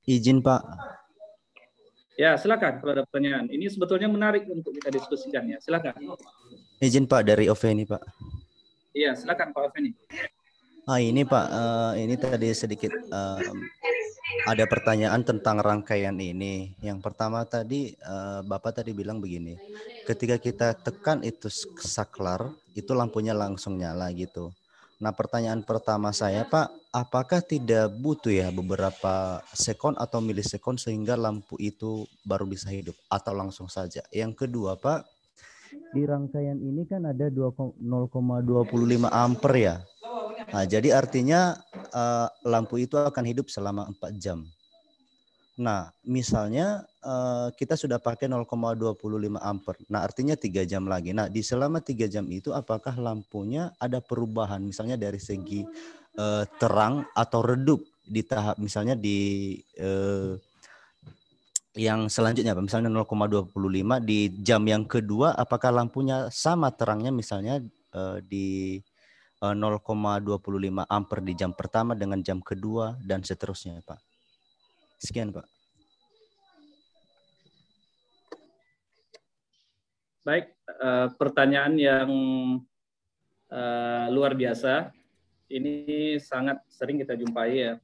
Izin Pak. Ya, silakan kalau ada pertanyaan. Ini sebetulnya menarik untuk kita diskusikan ya. Silakan. Izin Pak dari Oveni Pak. Iya, silakan Pak Oveni. Ini Pak, ini tadi sedikit ada pertanyaan tentang rangkaian ini. Yang pertama tadi Bapak tadi bilang begini, ketika kita tekan itu saklar, itu lampunya langsung nyala gitu. Nah pertanyaan pertama saya Pak, apakah tidak butuh ya beberapa sekon atau milisekon sehingga lampu itu baru bisa hidup atau langsung saja? Yang kedua Pak, di rangkaian ini kan ada 0,25 ampere ya. Nah, jadi artinya lampu itu akan hidup selama 4 jam. Nah, misalnya kita sudah pakai 0,25 ampere. Nah, artinya 3 jam lagi. Nah, di selama 3 jam itu apakah lampunya ada perubahan misalnya dari segi terang atau redup di tahap misalnya di yang selanjutnya misalnya 0,25 di jam yang kedua apakah lampunya sama terangnya misalnya di 0,25 ampere di jam pertama dengan jam kedua dan seterusnya Pak. Sekian Pak. Baik, pertanyaan yang luar biasa. Ini sangat sering kita jumpai ya.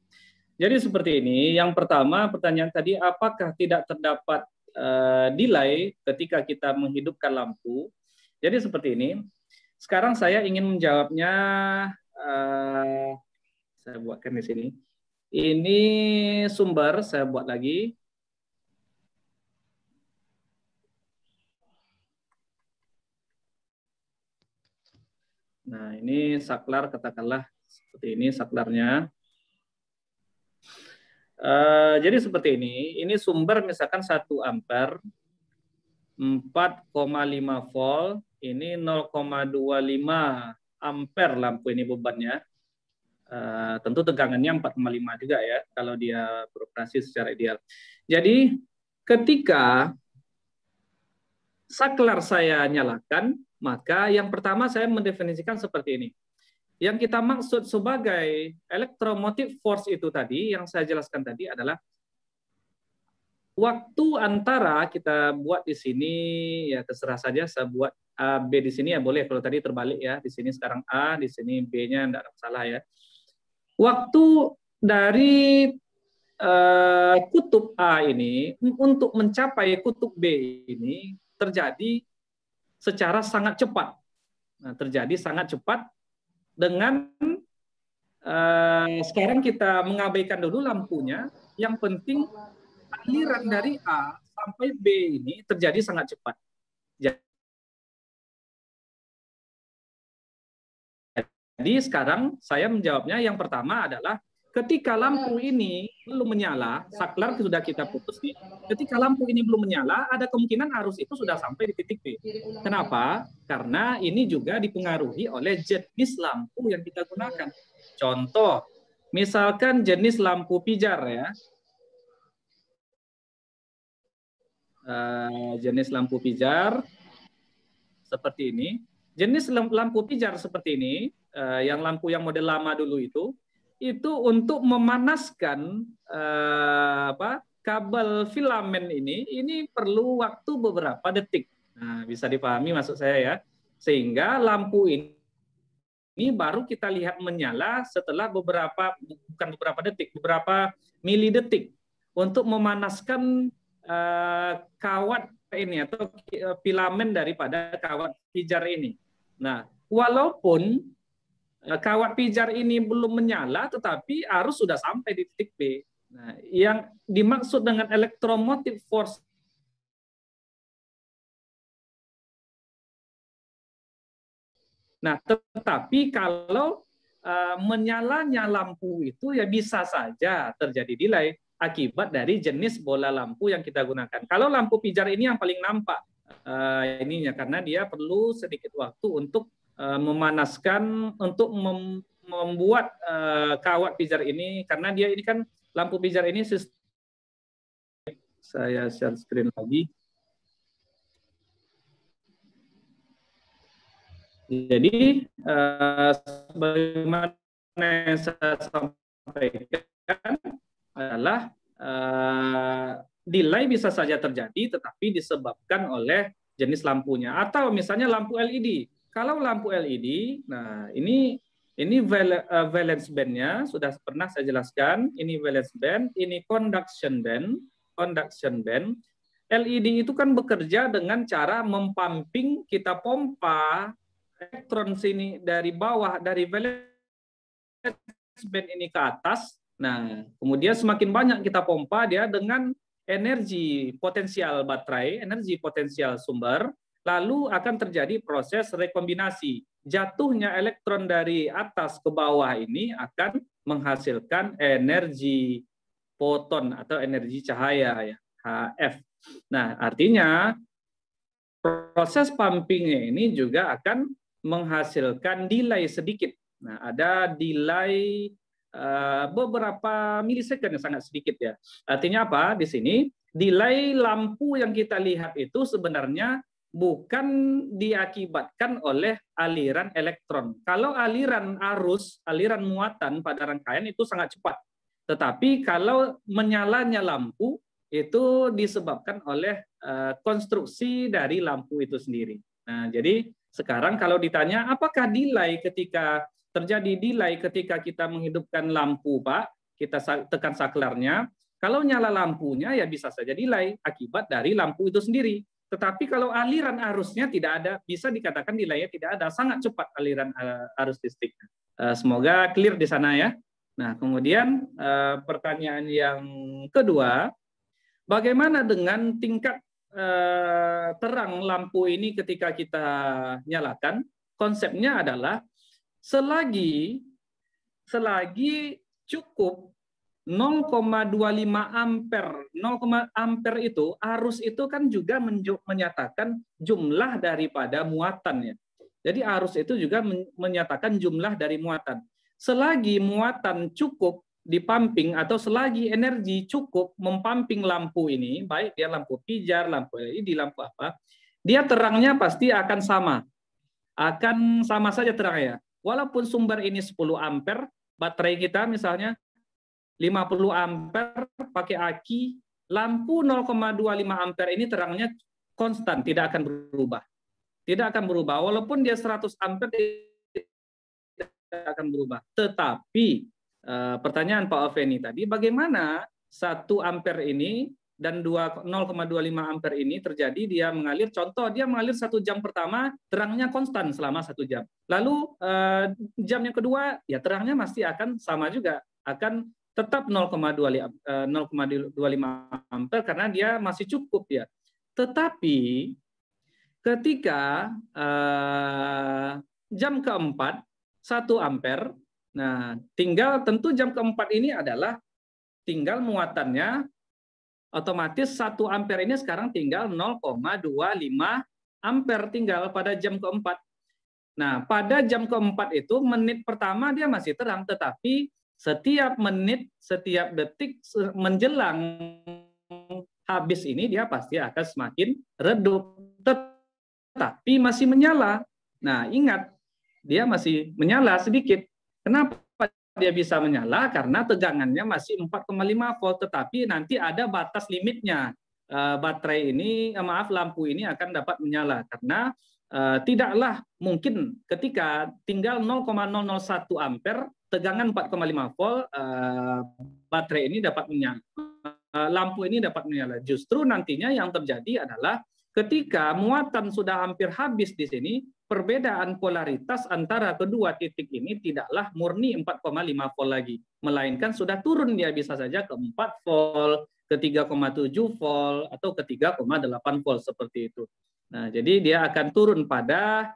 Jadi seperti ini. Yang pertama pertanyaan tadi, apakah tidak terdapat delay ketika kita menghidupkan lampu? Jadi seperti ini. Sekarang saya ingin menjawabnya. Saya buatkan di sini. Ini sumber saya buat lagi. Nah ini saklar katakanlah seperti ini saklarnya. Jadi seperti ini sumber misalkan 1 ampere, 4,5 volt, ini 0,25 ampere lampu ini bebannya. Tentu tegangannya 4,5 juga ya kalau dia beroperasi secara ideal. Jadi ketika saklar saya nyalakan, maka yang pertama saya mendefinisikan seperti ini. Yang kita maksud sebagai electromotive force itu tadi, yang saya jelaskan tadi adalah waktu antara kita buat di sini, ya terserah saja saya buat A, B di sini ya boleh, kalau tadi terbalik ya, di sini sekarang A, di sini B-nya enggak ada masalah ya. Waktu dari kutub A ini untuk mencapai kutub B ini terjadi secara sangat cepat. Nah, terjadi sangat cepat dengan sekarang kita mengabaikan dulu lampunya, yang penting aliran dari A sampai B ini terjadi sangat cepat. Jadi sekarang saya menjawabnya yang pertama adalah ketika lampu ini belum menyala, saklar sudah kita putus nih, ketika lampu ini belum menyala, ada kemungkinan arus itu sudah sampai di titik B. Kenapa? Karena ini juga dipengaruhi oleh jenis lampu yang kita gunakan. Contoh, misalkan jenis lampu pijar ya, jenis lampu pijar seperti ini. Jenis lampu pijar seperti ini, yang lampu yang model lama dulu itu untuk memanaskan kabel filamen ini perlu waktu beberapa detik. Nah, bisa dipahami maksud saya ya. Sehingga lampu ini baru kita lihat menyala setelah bukan beberapa detik, beberapa milidetik untuk memanaskan kawat ini atau filamen daripada kawat pijar ini. Nah, walaupun kawat pijar ini belum menyala, tetapi arus sudah sampai di titik B. Nah, yang dimaksud dengan electromotive force nah, tetapi kalau menyalanya lampu itu ya bisa saja terjadi delay akibat dari jenis bola lampu yang kita gunakan. Kalau lampu pijar ini yang paling nampak ininya karena dia perlu sedikit waktu untuk memanaskan untuk membuat kawat pijar ini karena dia ini kan lampu pijar ini saya share screen lagi. Jadi sebagaimana yang saya sampaikan adalah delay bisa saja terjadi, tetapi disebabkan oleh jenis lampunya. Atau misalnya lampu LED. Kalau lampu LED, nah ini valence band-nya sudah pernah saya jelaskan. Ini valence band, ini conduction band. Conduction band. LED itu kan bekerja dengan cara mempamping, kita pompa elektron sini dari bawah, dari valence band ini ke atas. Nah, kemudian semakin banyak kita pompa dia dengan energi potensial baterai, energi potensial sumber, lalu akan terjadi proses rekombinasi. Jatuhnya elektron dari atas ke bawah ini akan menghasilkan energi foton atau energi cahaya, ya, HF. Nah, artinya proses pumpingnya ini juga akan menghasilkan delay sedikit. Nah, ada delay beberapa milisecond yang sangat sedikit, ya. Artinya apa? Di sini delay lampu yang kita lihat itu sebenarnya bukan diakibatkan oleh aliran elektron. Kalau aliran arus, aliran muatan pada rangkaian itu sangat cepat. Tetapi kalau menyalanya lampu itu disebabkan oleh konstruksi dari lampu itu sendiri. Nah, jadi sekarang kalau ditanya apakah delay ketika terjadi delay ketika kita menghidupkan lampu, Pak, kita tekan saklarnya, kalau nyala lampunya ya bisa saja delay akibat dari lampu itu sendiri. Tetapi kalau aliran arusnya tidak ada, bisa dikatakan delay-nya tidak ada, sangat cepat aliran arus listrik. Semoga clear di sana, ya. Nah, kemudian pertanyaan yang kedua, bagaimana dengan tingkat terang lampu ini ketika kita nyalakan? Konsepnya adalah selagi cukup 0,25 ampere, 0, ampere itu arus itu kan juga menyatakan jumlah daripada muatannya. Jadi arus itu juga menyatakan jumlah dari muatan. Selagi muatan cukup dipumping atau selagi energi cukup mempamping lampu ini, baik dia lampu pijar, lampu LED, lampu apa, dia terangnya pasti akan sama. Akan sama saja terangnya. Walaupun sumber ini 10 ampere, baterai kita misalnya 50 ampere pakai aki, lampu 0,25 ampere ini terangnya konstan, tidak akan berubah. Tidak akan berubah. Walaupun dia 100 ampere tidak akan berubah. Tetapi pertanyaan Pak Oveni tadi, bagaimana 1 ampere ini dan 0,25 ampere ini terjadi, dia mengalir, contoh dia mengalir 1 jam pertama, terangnya konstan selama 1 jam. Lalu jam yang kedua, ya terangnya masih akan sama juga, akan tetap 0,25 ampere karena dia masih cukup, ya. Tetapi ketika jam keempat 1 ampere, nah tinggal tentu jam keempat ini adalah tinggal muatannya otomatis 1 ampere ini sekarang tinggal 0,25 ampere tinggal pada jam keempat. Nah, pada jam keempat itu menit pertama dia masih terang, tetapi setiap menit, setiap detik menjelang habis ini dia pasti akan semakin redup, tetapi masih menyala. Nah, ingat, dia masih menyala sedikit. Kenapa dia bisa menyala? Karena tegangannya masih 4,5 volt, tetapi nanti ada batas limitnya. Baterai ini, lampu ini akan dapat menyala karena tidaklah mungkin ketika tinggal 0,001 ampere, tegangan 4,5 volt, baterai ini dapat menyala. Lampu ini dapat menyala. Justru nantinya yang terjadi adalah ketika muatan sudah hampir habis di sini, perbedaan polaritas antara kedua titik ini tidaklah murni 4,5 volt lagi, melainkan sudah turun, dia bisa saja ke 4 volt, ke 3,7 volt, atau ke 3,8 volt seperti itu. Nah, jadi dia akan turun pada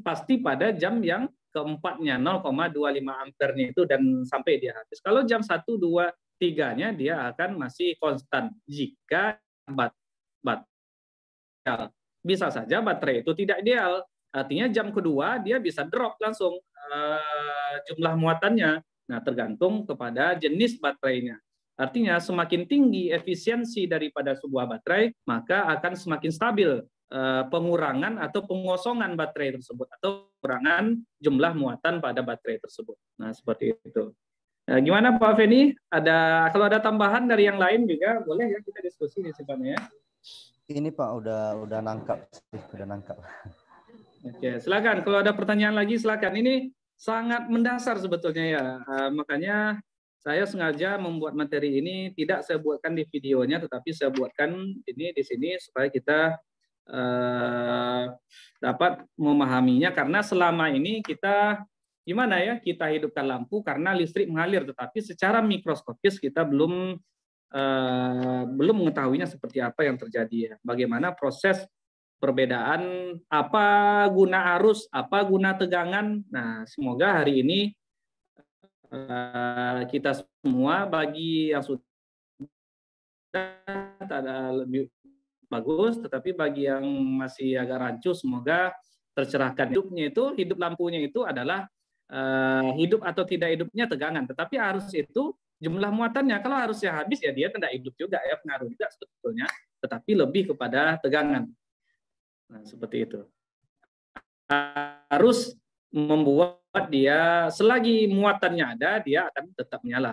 pasti pada jam yang keempatnya, 0,25 ampernya itu, dan sampai dia habis. Kalau jam 1, 2, 3-nya dia akan masih konstan jika bisa saja baterai itu tidak ideal. Artinya jam kedua dia bisa drop langsung jumlah muatannya. Nah, tergantung kepada jenis baterainya. Artinya semakin tinggi efisiensi daripada sebuah baterai, maka akan semakin stabil pengurangan atau pengosongan baterai tersebut, atau pengurangan jumlah muatan pada baterai tersebut. Nah, seperti itu. Gimana Pak Feni? Kalau ada tambahan dari yang lain juga boleh ya kita diskusi di sifatnya. Ini Pak udah nangkap sih, udah nangkap. Oke, silakan. Kalau ada pertanyaan lagi silakan. Ini sangat mendasar sebetulnya ya. Makanya saya sengaja membuat materi ini tidak saya buatkan di videonya, tetapi saya buatkan ini di sini supaya kita dapat memahaminya. Karena selama ini kita gimana ya, kita hidupkan lampu karena listrik mengalir, tetapi secara mikroskopis kita belum mengetahuinya seperti apa yang terjadi ya. Bagaimana proses perbedaan, apa guna arus, apa guna tegangan. Nah, semoga hari ini kita semua bagi yang sudah ada lebih bagus, tetapi bagi yang masih agak rancu semoga tercerahkan. Hidup lampunya itu adalah hidup atau tidak hidupnya tegangan, tetapi arus itu jumlah muatannya. Kalau arusnya habis ya dia tidak hidup juga ya, pengaruh juga sebetulnya, tetapi lebih kepada tegangan. Nah, seperti itu. Harus membuat dia selagi muatannya ada, dia akan tetap menyala.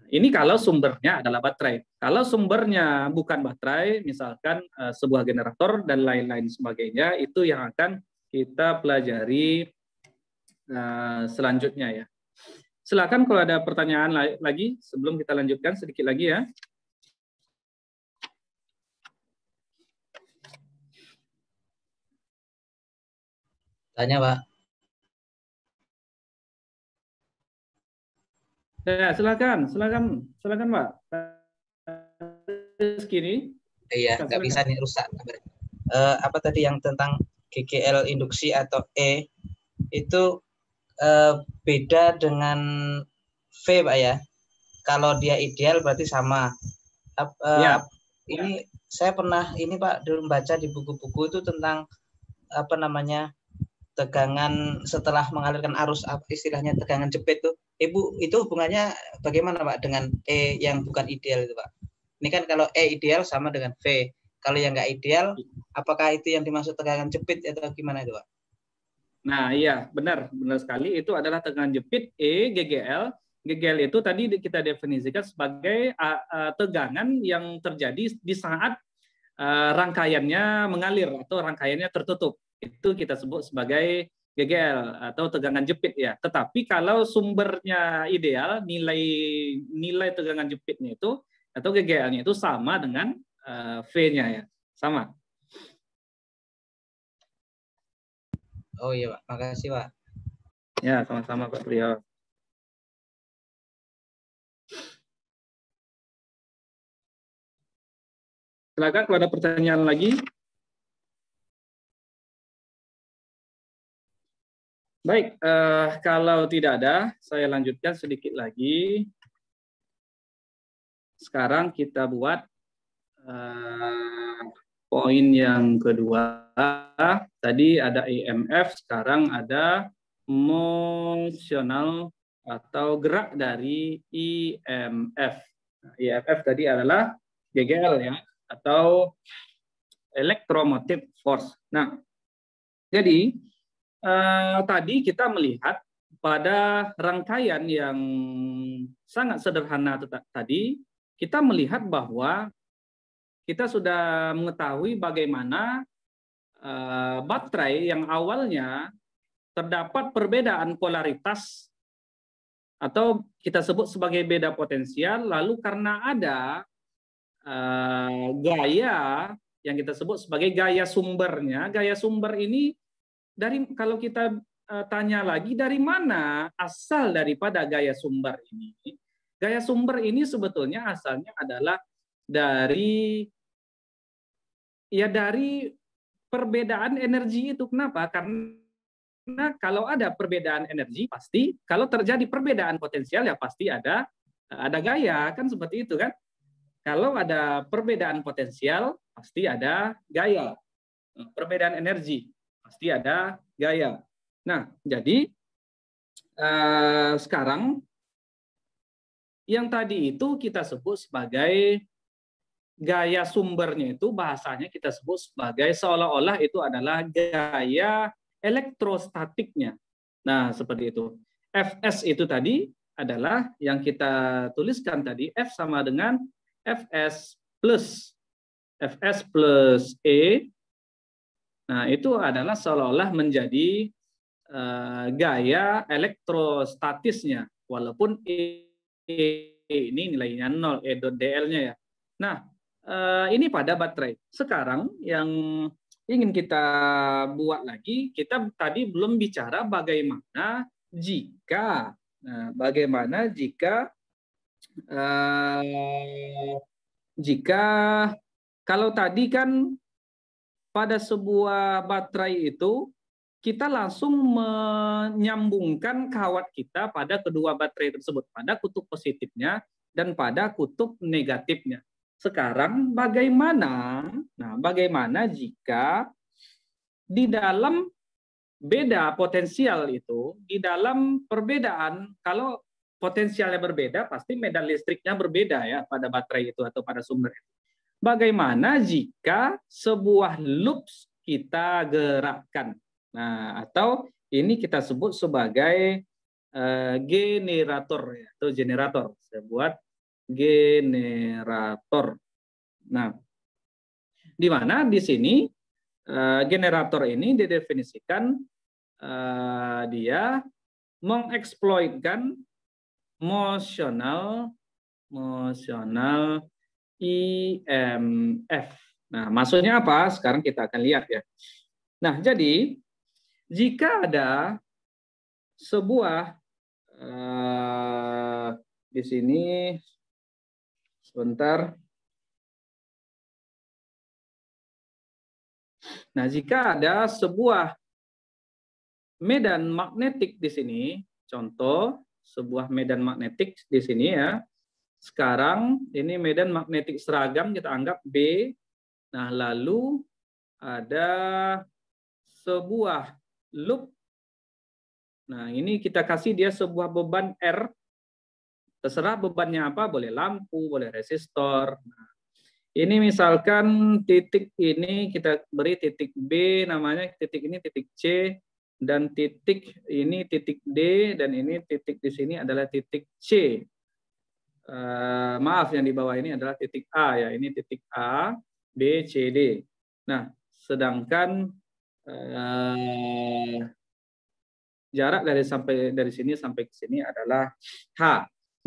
Ini kalau sumbernya adalah baterai. Kalau sumbernya bukan baterai, misalkan sebuah generator dan lain-lain sebagainya, itu yang akan kita pelajari selanjutnya ya. Silakan kalau ada pertanyaan lagi sebelum kita lanjutkan sedikit lagi ya. Tanya, Pak. Ya, silakan Pak. Segini. Iya, nggak bisa nih, rusak. Apa tadi yang tentang GGL induksi atau E itu beda dengan V, Pak ya. Kalau dia ideal berarti sama. Ya. Ini saya pernah ini Pak dulu baca di buku-buku itu tentang apa namanya tegangan setelah mengalirkan arus, apa istilahnya tegangan jepit tuh. Ibu, itu hubungannya bagaimana Pak dengan E yang bukan ideal itu Pak? Ini kan kalau E ideal sama dengan V. Kalau yang nggak ideal, apakah itu yang dimaksud tegangan jepit atau gimana itu Pak? Nah iya, benar sekali. Itu adalah tegangan jepit E, GGL. GGL itu tadi kita definisikan sebagai tegangan yang terjadi di saat rangkaiannya mengalir atau rangkaiannya tertutup. Itu kita sebut sebagai GGL atau tegangan jepit ya. Tetapi kalau sumbernya ideal, nilai tegangan jepitnya itu atau GGL-nya itu sama dengan V-nya ya, sama. Oh iya Pak, makasih Pak. Ya, sama-sama Pak Priyo. Silakan kalau ada pertanyaan lagi. Baik, kalau tidak ada, saya lanjutkan sedikit lagi. Sekarang kita buat poin yang kedua. Tadi ada EMF, sekarang ada motional atau gerak dari EMF. Nah, EMF tadi adalah GGL ya, atau electromotive force. Nah, jadi tadi kita melihat pada rangkaian yang sangat sederhana tadi, kita melihat bahwa kita sudah mengetahui bagaimana baterai yang awalnya terdapat perbedaan polaritas atau kita sebut sebagai beda potensial, lalu karena ada gaya yang kita sebut sebagai gaya sumbernya, gaya sumber ini kalau kita tanya lagi dari mana asal daripada gaya sumber ini? Gaya sumber ini sebetulnya asalnya adalah dari perbedaan energi itu. Kenapa? Karena kalau ada perbedaan energi pasti kalau terjadi perbedaan potensial ya pasti ada gaya, kan seperti itu kan? Kalau ada perbedaan potensial pasti ada gaya. Perbedaan energi pasti ada gaya. Nah, jadi sekarang yang tadi itu kita sebut sebagai gaya sumbernya itu bahasanya kita sebut sebagai seolah-olah itu adalah gaya elektrostatiknya. Nah, seperti itu. Fs itu tadi adalah yang kita tuliskan tadi, F sama dengan Fs plus E. Nah, itu adalah seolah-olah menjadi gaya elektrostatisnya, walaupun E ini nilainya 0, E.dl-nya ya. Nah, ini pada baterai. Sekarang yang ingin kita buat lagi, kita tadi belum bicara bagaimana jika, jika kalau tadi kan pada sebuah baterai itu kita langsung menyambungkan kawat kita pada kedua baterai tersebut, pada kutub positifnya dan pada kutub negatifnya. Sekarang bagaimana? Nah, bagaimana jika di dalam beda potensial itu, di dalam perbedaan, kalau potensialnya berbeda, pasti medan listriknya berbeda ya pada baterai itu atau pada sumber itu. Bagaimana jika sebuah loops kita gerakkan? Nah, atau ini kita sebut sebagai generator ya, atau generator. Saya buat generator. Nah, di mana di sini generator ini didefinisikan dia mengeksploitkan motional IMF. Nah, maksudnya apa? Sekarang kita akan lihat ya. Nah, jadi jika ada sebuah di sini sebentar. Nah, jika ada sebuah medan magnetik di sini, contoh sebuah medan magnetik di sini ya. Sekarang ini medan magnetik seragam kita anggap B. Nah, lalu ada sebuah loop. Nah, ini kita kasih dia sebuah beban R. Terserah bebannya apa, boleh lampu, boleh resistor. Nah, ini misalkan titik ini kita beri titik B, namanya titik ini titik C, dan titik ini titik D, dan ini titik di sini adalah titik C. Maaf, yang di bawah ini adalah titik A ya, ini titik A, B, C, D. Nah, sedangkan jarak dari sini sampai ke sini adalah H.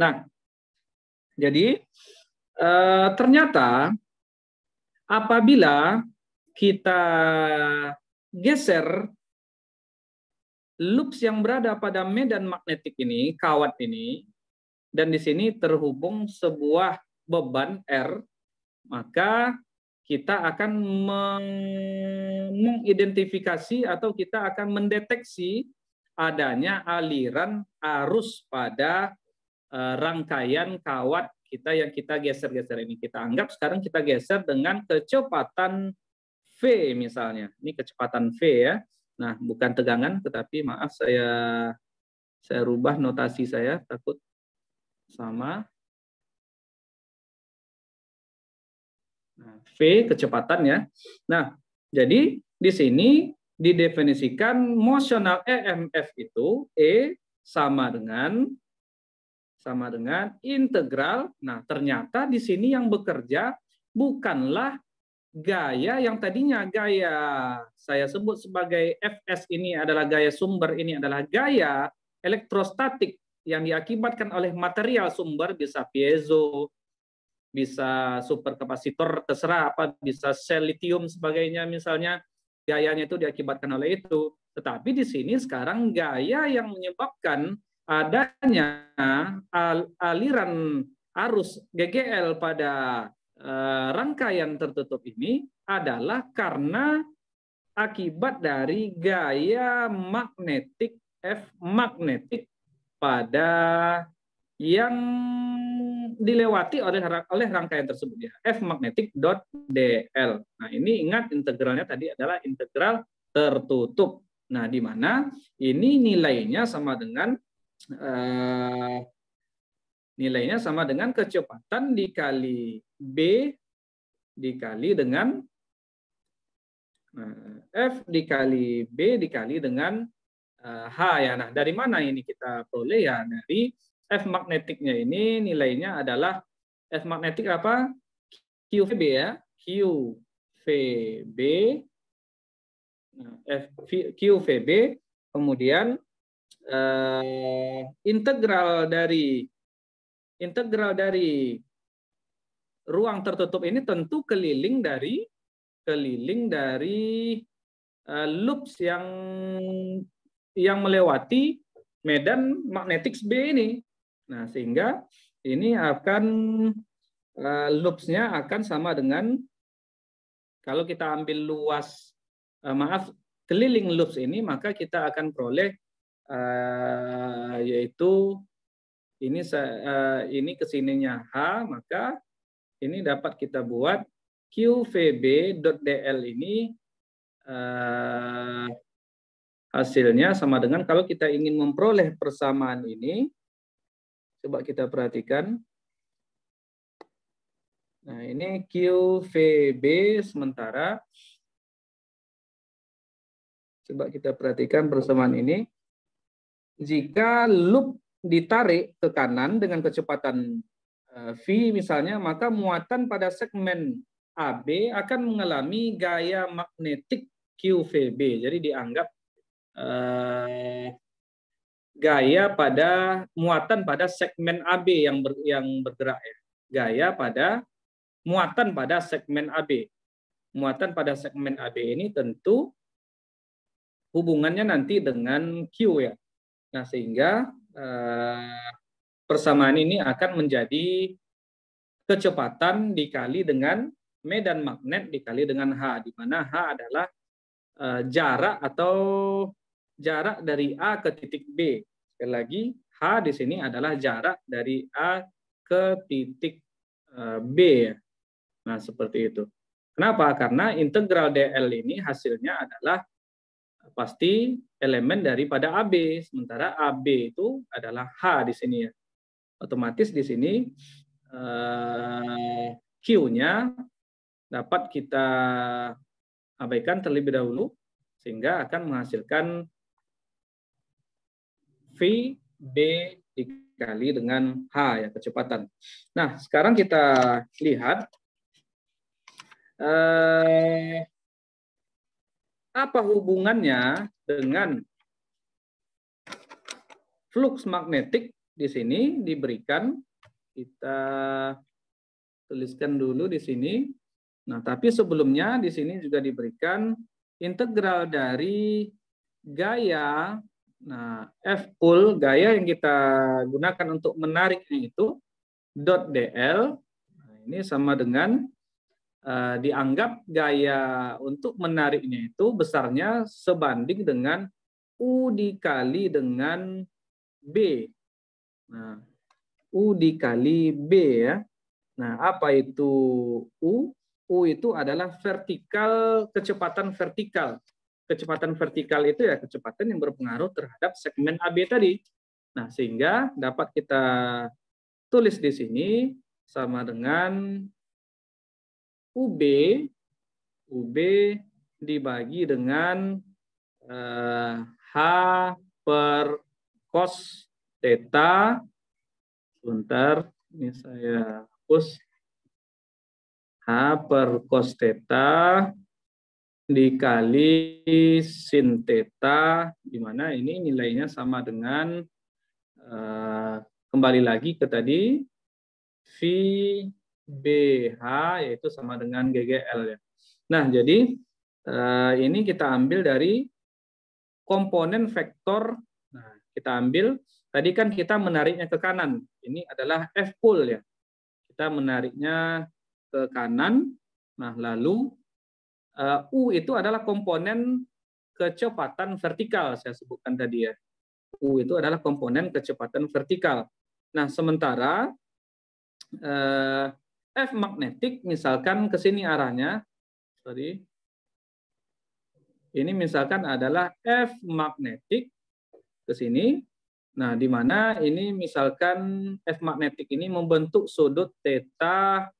Nah, jadi ternyata apabila kita geser loops yang berada pada medan magnetik ini, kawat ini, dan di sini terhubung sebuah beban R, maka kita akan mengidentifikasi atau kita akan mendeteksi adanya aliran arus pada rangkaian kawat kita yang kita geser-geser ini. Kita anggap sekarang kita geser dengan kecepatan V misalnya. Ini kecepatan V ya. Nah, bukan tegangan, tetapi maaf saya rubah notasi saya, takut sama. Nah, V kecepatan ya. Nah, jadi di sini didefinisikan motional EMF itu E sama dengan integral. Nah, ternyata di sini yang bekerja bukanlah gaya yang tadinya gaya saya sebut sebagai Fs ini adalah gaya sumber, ini adalah gaya elektrostatik yang diakibatkan oleh material sumber, bisa piezo, bisa superkapasitor, terserah apa, bisa sel litium sebagainya misalnya, gayanya itu diakibatkan oleh itu. Tetapi di sini sekarang gaya yang menyebabkan adanya aliran arus GGL pada rangkaian tertutup ini adalah karena akibat dari gaya magnetik F magnetik pada yang dilewati oleh rangkaian tersebut ya, F magnetic.dl. Nah, ini ingat integralnya tadi adalah integral tertutup. Nah, di mana ini nilainya sama dengan kecepatan dikali B dikali dengan F dikali B dikali dengan H ya. Nah, dari mana ini kita peroleh ya? Dari F magnetiknya ini nilainya adalah F magnetik apa? QVB ya. QVB. Nah, QVB. Kemudian integral dari ruang tertutup ini tentu keliling dari loops yang melewati medan magnetik B ini. Nah, sehingga ini akan loopsnya akan sama dengan kalau kita ambil luas keliling loops ini, maka kita akan peroleh yaitu ini kesininya H, maka ini dapat kita buat QVB.dl ini hasilnya sama dengan kalau kita ingin memperoleh persamaan ini, coba kita perhatikan. Nah, ini QVB sementara. Coba kita perhatikan persamaan ini. Jika loop ditarik ke kanan dengan kecepatan V misalnya, maka muatan pada segmen AB akan mengalami gaya magnetik QVB. Jadi dianggap gaya pada muatan pada segmen AB yang bergerak ya. Gaya pada muatan pada segmen AB. Muatan pada segmen AB ini tentu hubungannya nanti dengan Q ya. Nah, sehingga persamaan ini akan menjadi kecepatan dikali dengan medan magnet dikali dengan H, di mana H adalah jarak dari A ke titik B. Sekali lagi, H di sini adalah jarak dari A ke titik B. Nah, seperti itu. Kenapa? Karena integral DL ini hasilnya adalah pasti elemen daripada AB, sementara AB itu adalah H di sini ya. Otomatis di sini Q-nya dapat kita abaikan terlebih dahulu, sehingga akan menghasilkan VB dikali dengan H ya, kecepatan. Nah, sekarang kita lihat apa hubungannya dengan flux magnetik di sini diberikan. Kita tuliskan dulu di sini. Nah, tapi sebelumnya di sini juga diberikan integral dari gaya. Nah, F pull, gaya yang kita gunakan untuk menariknya itu dot dl. Nah, ini sama dengan dianggap gaya untuk menariknya itu besarnya sebanding dengan U dikali dengan B. Nah, U dikali B ya. Nah, apa itu U? U itu adalah vertikal, kecepatan vertikal. Kecepatan vertikal itu ya kecepatan yang berpengaruh terhadap segmen AB tadi. Nah, sehingga dapat kita tulis di sini sama dengan UB dibagi dengan H per cos theta. Sebentar, ini saya hapus. H per cos theta dikali sin theta, di mana ini nilainya sama dengan kembali lagi ke tadi VBH, yaitu sama dengan GGL ya. Nah, jadi ini kita ambil dari komponen vektor. Nah, kita ambil tadi kan kita menariknya ke kanan. Ini adalah F pull ya. Kita menariknya ke kanan. Nah, lalu U itu adalah komponen kecepatan vertikal, saya sebutkan tadi ya. U itu adalah komponen kecepatan vertikal. Nah, sementara F magnetik misalkan ke sini arahnya, sorry. Ini misalkan adalah F magnetik ke sini. Nah, di mana ini misalkan F magnetik ini membentuk sudut theta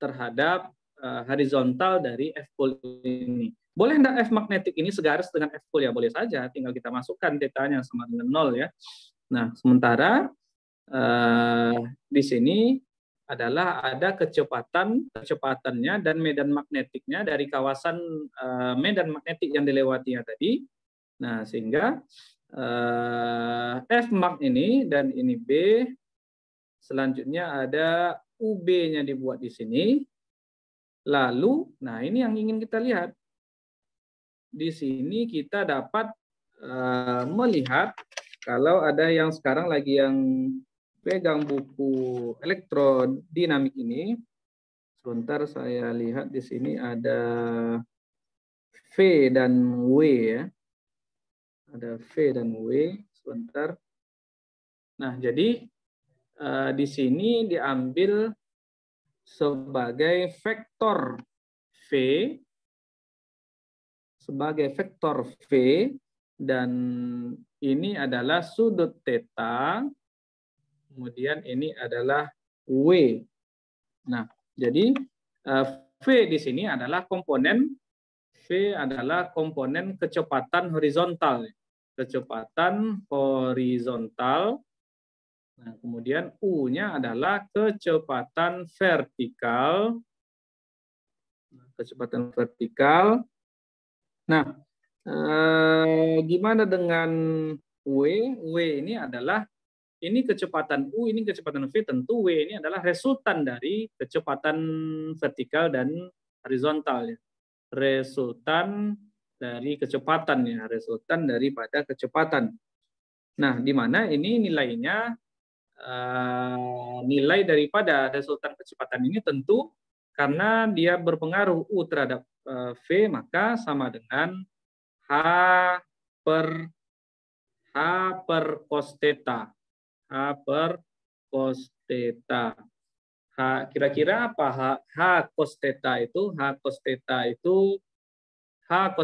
terhadap horizontal dari F pull ini. Boleh enggak F magnetik ini segaris dengan F pull ya? Boleh saja, tinggal kita masukkan theta-nya sama dengan 0 ya. Nah, sementara di sini adalah ada kecepatannya dan medan magnetiknya dari kawasan medan magnetik yang dilewatinya tadi. Nah, sehingga F mag ini dan ini B. Selanjutnya ada UB-nya dibuat di sini. Lalu, nah ini yang ingin kita lihat. Di sini kita dapat melihat kalau ada yang sekarang lagi yang pegang buku elektrodinamik ini. Sebentar saya lihat di sini ada V dan W ya. Ada V dan W. Sebentar. Nah, jadi di sini diambil sebagai vektor V, dan ini adalah sudut theta, kemudian ini adalah W. Nah, jadi V di sini adalah komponen kecepatan horizontal. Nah, kemudian U-nya adalah kecepatan vertikal. Nah, gimana dengan W? W ini adalah kecepatan U, ini kecepatan V. Tentu W ini adalah resultan dari kecepatan vertikal dan horizontal. Resultan dari kecepatan, resultan daripada kecepatan. Nah, di mana ini nilainya, nilai daripada resultan kecepatan ini tentu karena dia berpengaruh U terhadap V, maka sama dengan H per cos theta. Kira-kira apa H cos theta itu? H cos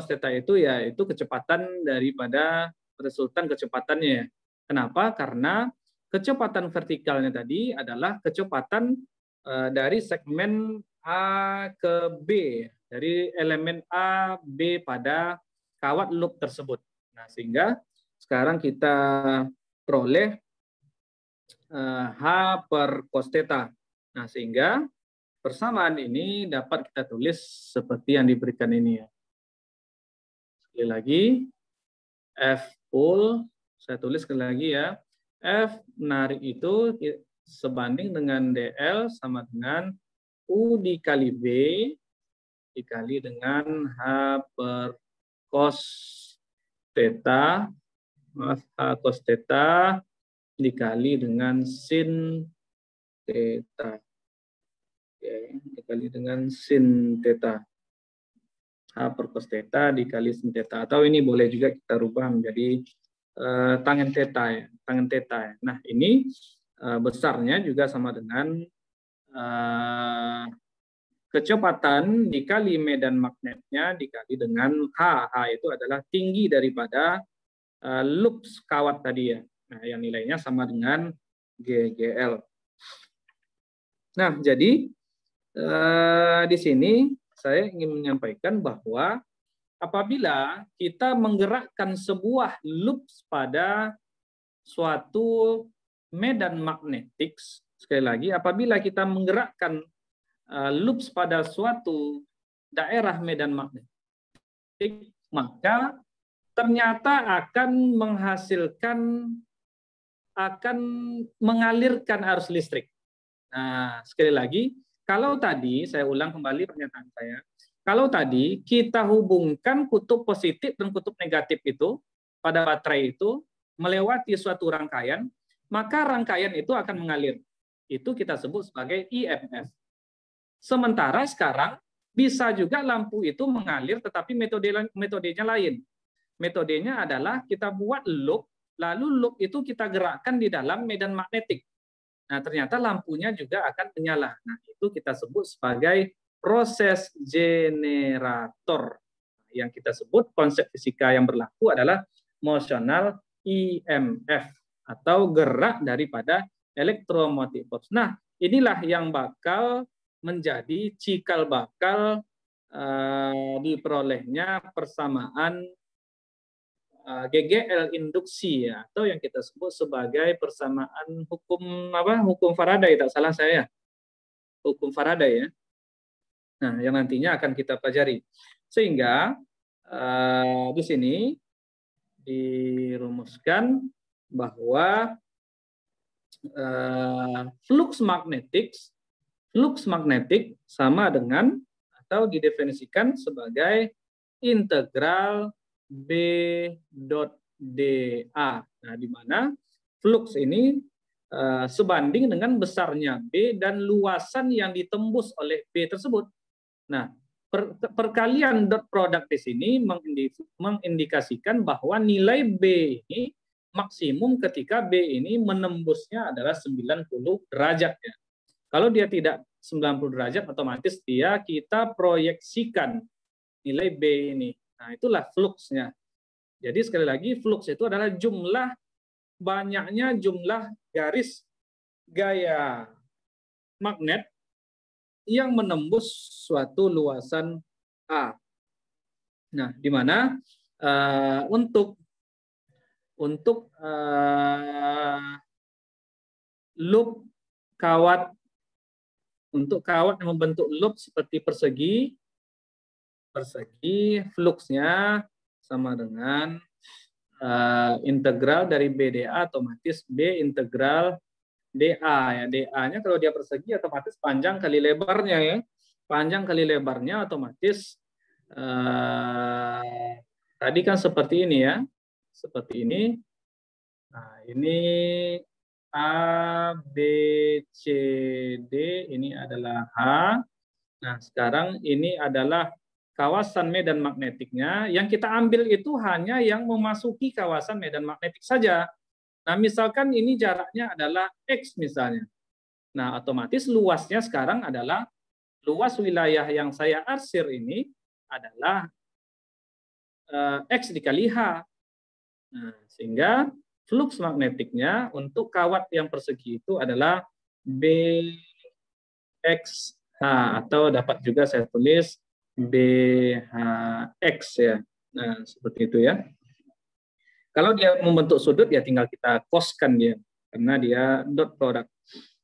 theta itu yaitu kecepatan daripada resultan kecepatannya. Kenapa? Karena kecepatan vertikalnya tadi adalah kecepatan dari segmen A ke B, dari elemen A, B pada kawat loop tersebut. Nah, sehingga sekarang kita peroleh H per cos theta. Nah, sehingga persamaan ini dapat kita tulis seperti yang diberikan ini ya. Sekali lagi, F pull, saya tulis sekali lagi ya. F menarik itu sebanding dengan DL sama dengan U dikali B dikali dengan H per cos theta, H cos theta dikali dengan sin theta. Oke, dikali dengan sin theta. H per cos theta dikali sin theta. Atau ini boleh juga kita rubah menjadi tangen theta ya. Tangen theta ya. Nah, ini besarnya juga sama dengan kecepatan dikali medan magnetnya dikali dengan H. H itu adalah tinggi daripada loops kawat tadi ya. Nah, yang nilainya sama dengan GGL. Nah, jadi di sini saya ingin menyampaikan bahwa apabila kita menggerakkan sebuah loops pada suatu medan magnetik, sekali lagi, apabila kita menggerakkan loops pada suatu daerah medan magnetik, maka ternyata akan mengalirkan arus listrik. Nah, sekali lagi, kalau tadi, saya ulang kembali pernyataan saya, kalau tadi kita hubungkan kutub positif dan kutub negatif itu pada baterai itu melewati suatu rangkaian, maka rangkaian itu akan mengalir. Itu kita sebut sebagai IMF. Sementara sekarang bisa juga lampu itu mengalir, tetapi metodenya lain. Metodenya adalah kita buat loop, lalu loop itu kita gerakkan di dalam medan magnetik. Nah, ternyata lampunya juga akan menyala. Nah, itu kita sebut sebagai proses generator. Yang kita sebut konsep fisika yang berlaku adalah motional EMF atau gerak daripada elektromotif force. Nah, inilah yang bakal menjadi cikal bakal diperolehnya persamaan GGL induksi ya, atau yang kita sebut sebagai persamaan hukum Faraday, tak salah saya, hukum Faraday ya. Nah, yang nantinya akan kita pelajari. Sehingga di sini dirumuskan bahwa flux magnetik sama dengan atau didefinisikan sebagai integral B dot dA. Nah, di mana flux ini sebanding dengan besarnya B dan luasan yang ditembus oleh B tersebut. Nah, perkalian dot product di sini mengindikasikan bahwa nilai B ini maksimum ketika B ini menembusnya adalah 90 derajat ya. Kalau dia tidak 90 derajat, otomatis kita proyeksikan nilai B ini. Nah, itulah fluxnya. Jadi sekali lagi, flux itu adalah banyaknya jumlah garis gaya magnet yang menembus suatu luasan A. Nah, di mana untuk loop kawat, untuk kawat yang membentuk loop seperti persegi, fluxnya sama dengan integral dari BDA otomatis B integral DA ya. DA-nya kalau dia persegi otomatis panjang kali lebarnya ya. Panjang kali lebarnya otomatis tadi kan seperti ini ya. Seperti ini. Nah, ini A, B, C, D, ini adalah H. Nah, sekarang ini adalah kawasan medan magnetiknya. Yang kita ambil itu hanya yang memasuki kawasan medan magnetik saja. Nah, misalkan ini jaraknya adalah X misalnya. Nah, otomatis luasnya sekarang adalah luas wilayah yang saya arsir ini adalah X dikali H. Nah, sehingga flux magnetiknya untuk kawat yang persegi itu adalah BXH, atau dapat juga saya tulis BHX ya. Nah, seperti itu ya. Kalau dia membentuk sudut ya tinggal kita coskan dia karena dia dot product.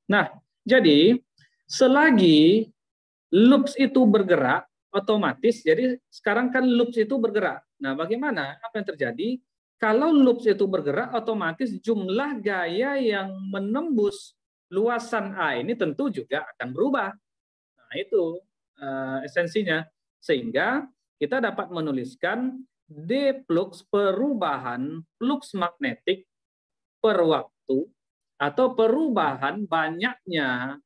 Nah, jadi selagi loops itu bergerak otomatis, jadi sekarang kan loops itu bergerak. Nah, bagaimana? Apa yang terjadi? Kalau loops itu bergerak, otomatis jumlah gaya yang menembus luasan A ini tentu juga akan berubah. Nah, itu esensinya. Sehingga kita dapat menuliskan D flux perubahan flux magnetik per waktu atau perubahan banyaknya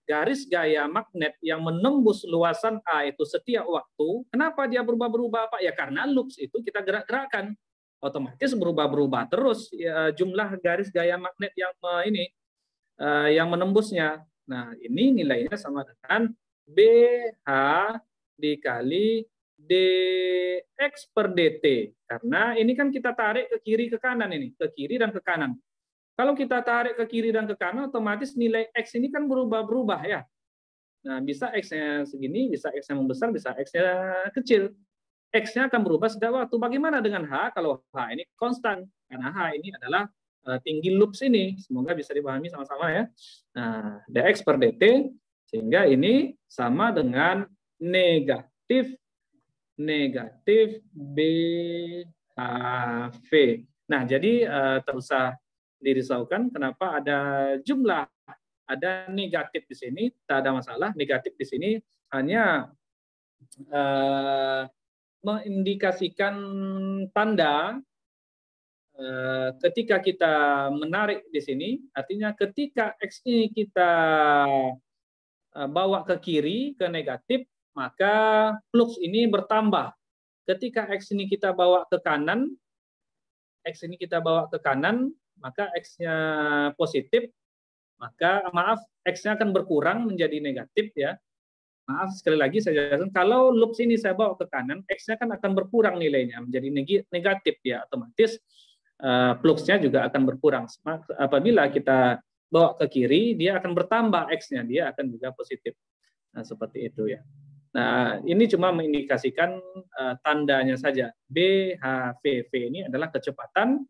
garis gaya magnet yang menembus luasan A itu setiap waktu. Kenapa dia berubah-berubah, Pak? Ya karena loops itu kita gerak-gerakkan. Otomatis berubah-berubah terus ya, jumlah garis gaya magnet yang yang menembusnya. Nah, ini nilainya sama dengan BH dikali dx per dt. Karena ini kan kita tarik ke kiri ke kanan ini, ke kiri dan ke kanan. Kalau kita tarik ke kiri dan ke kanan, otomatis nilai X ini kan berubah-berubah ya. Nah, bisa X-nya segini, bisa X-nya membesar, bisa X-nya kecil. X-nya akan berubah setiap waktu. Bagaimana dengan H? Kalau H ini konstan, karena H ini adalah tinggi loops ini. Semoga bisa dipahami sama-sama ya. Nah, dx per dt, sehingga ini sama dengan negatif BHV. Nah, jadi tak usah dirisaukan kenapa ada jumlah, ada negatif di sini, tak ada masalah. Negatif di sini hanya mengindikasikan tanda ketika kita menarik di sini, artinya ketika X ini kita bawa ke kiri, ke negatif, maka flux ini bertambah. Ketika X ini kita bawa ke kanan, maka X-nya positif, maka maaf, X-nya akan berkurang menjadi negatif ya. Maaf, sekali lagi saya jelaskan, kalau loops ini saya bawa ke kanan, X-nya kan akan berkurang nilainya, menjadi negatif ya, otomatis fluxnya juga akan berkurang. Apabila kita bawa ke kiri, dia akan bertambah X-nya, dia akan juga positif. Nah, seperti itu ya. Nah, ini cuma mengindikasikan tandanya saja. BHVV ini adalah kecepatan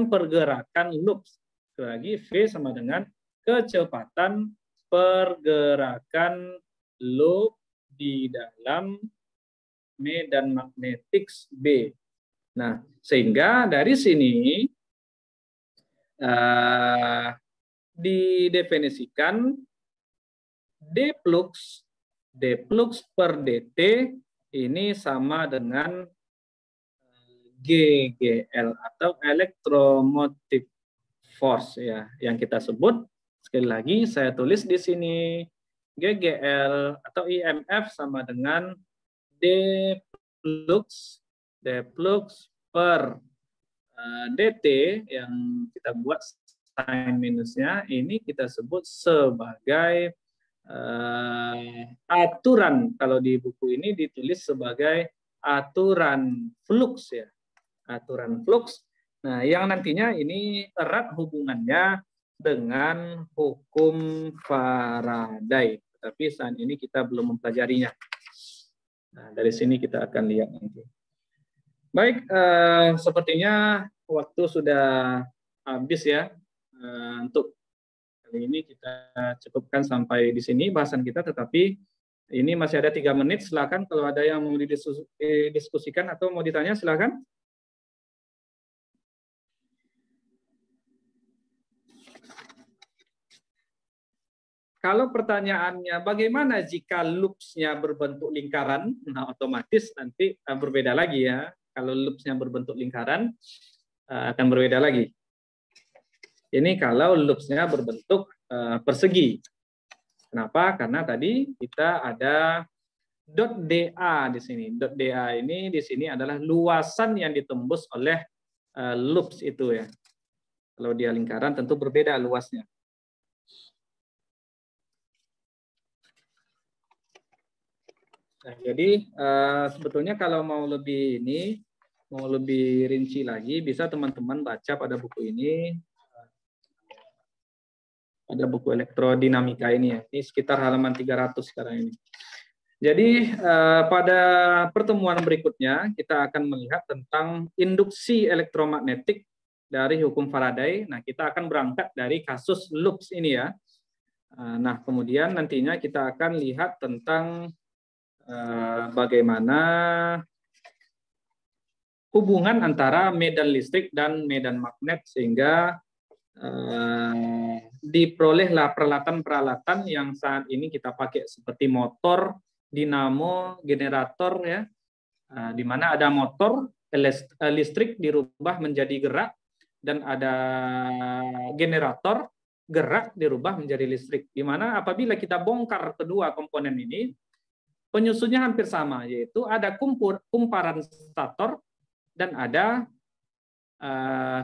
pergerakan loops. Lagi V sama dengan kecepatan pergerakan loop di dalam medan magnetik B. Nah, sehingga dari sini didefinisikan D flux per dt ini sama dengan GGL atau electromotive force ya, yang kita sebut sekali lagi saya tulis di sini GGL atau IMF sama dengan D flux per dt yang kita buat sign minusnya ini kita sebut sebagai aturan. Kalau di buku ini ditulis sebagai aturan flux ya, aturan flux. Nah, yang nantinya ini erat hubungannya dengan hukum Faraday. Tapi saat ini kita belum mempelajarinya. Nah, dari sini kita akan lihat nanti. Baik, sepertinya waktu sudah habis ya. Untuk kali ini kita cukupkan sampai di sini bahasan kita, tetapi ini masih ada 3 menit. Silakan kalau ada yang mau didiskusikan atau mau ditanya, silakan. Kalau pertanyaannya bagaimana jika loopsnya berbentuk lingkaran, nah otomatis nanti berbeda lagi ya. Kalau loopsnya berbentuk lingkaran akan berbeda lagi. Ini kalau loopsnya berbentuk persegi. Kenapa? Karena tadi kita ada .dA di sini. .dA ini di sini adalah luasan yang ditembus oleh loops itu ya. Kalau dia lingkaran tentu berbeda luasnya. Nah, jadi sebetulnya kalau mau lebih rinci lagi, bisa teman-teman baca pada buku ini, pada buku elektrodinamika ini ya. Ini sekitar halaman 300 sekarang ini. Jadi pada pertemuan berikutnya kita akan melihat tentang induksi elektromagnetik dari hukum Faraday. Nah, kita akan berangkat dari kasus loops ini ya. Nah, kemudian nantinya kita akan lihat tentang bagaimana hubungan antara medan listrik dan medan magnet sehingga diperolehlah peralatan-peralatan yang saat ini kita pakai seperti motor, dinamo, generator ya, di mana ada motor listrik dirubah menjadi gerak dan ada generator gerak dirubah menjadi listrik. Di mana apabila kita bongkar kedua komponen ini, penyusunnya hampir sama, yaitu ada kumparan stator dan ada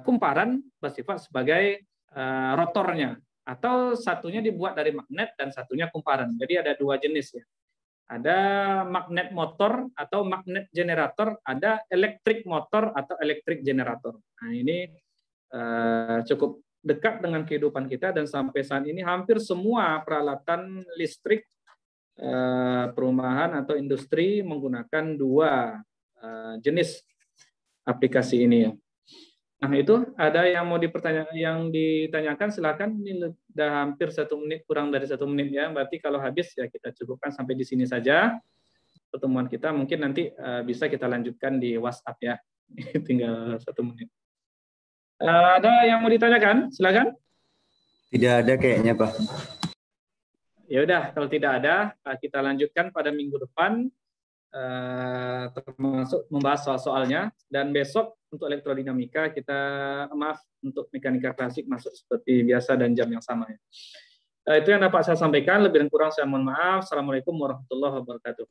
kumparan bersifat sebagai rotornya, atau satunya dibuat dari magnet dan satunya kumparan. Jadi ada 2 jenis ya. Ada magnet motor atau magnet generator, ada elektrik motor atau elektrik generator. Nah, ini cukup dekat dengan kehidupan kita dan sampai saat ini hampir semua peralatan listrik perumahan atau industri menggunakan 2 jenis aplikasi ini ya. Nah, itu ada yang mau ditanyakan, silakan. Ini sudah hampir 1 menit, kurang dari 1 menit ya. Berarti kalau habis ya kita cukupkan sampai di sini saja pertemuan kita. Mungkin nanti bisa kita lanjutkan di WhatsApp ya. Tinggal 1 menit. Ada yang mau ditanyakan? Silakan. Tidak ada kayaknya, Pak. Ya udah, kalau tidak ada, kita lanjutkan pada minggu depan, termasuk membahas soal-soalnya. Dan besok untuk elektrodinamika untuk mekanika klasik masuk seperti biasa dan jam yang sama. Itu yang dapat saya sampaikan. Lebih dan kurang saya mohon maaf. Assalamualaikum warahmatullahi wabarakatuh.